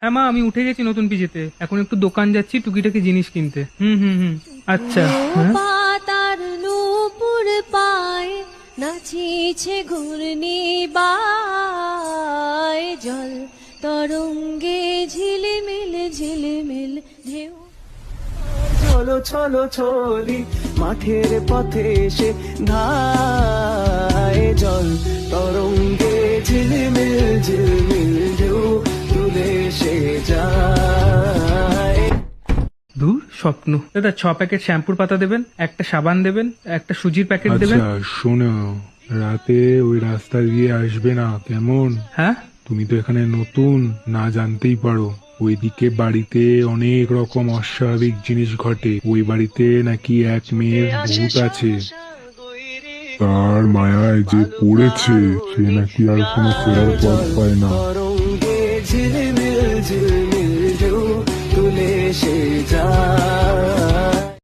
হ্যাঁ মা, আমি উঠে গেছি নতুন পিজেতে। এখন একটু দোকান যাচ্ছি টুকিটাকি জিনিস কিনতে। হুম। আচ্ছা। হ্যাঁ পাতার নূপুর পায় নাচিছে ঘূর্ণি বায়, জল তরঙ্গে ঝিলিমিল ঝিলিমিল ঢেউ। চলো চলো চলি মাঠের পথে এসে ধায়, জল তরঙ্গে ঝিলমিল ঝিলমিল ঢেউ তুলে সে যায়। দূর স্বপ্ন। দাদা 6 প্যাকেট শ্যাম্পুর পাতা দেবেন, একটা সাবান দেবেন, একটা সুজির প্যাকেট দেবেন। আচ্ছা শোনো, রাতে ওই রাস্তা দিয়ে আসবে না কেমন? হ্যাঁ তুমি তো এখানে নতুন, না জানতেই পারো। ওইদিকে বাড়িতে অনেক রকম অস্বাভাবিক জিনিস ঘটে। ওই বাড়িতে নাকি এক মেয়ের ভূত আছে। তার মায়ায় যে পড়েছে সে নাকি আর কোনো ফেরার পথ পায় না। তরঙ্গে ঝিলমিল ঝিলমিল ঢেউ তুলে সে যায়।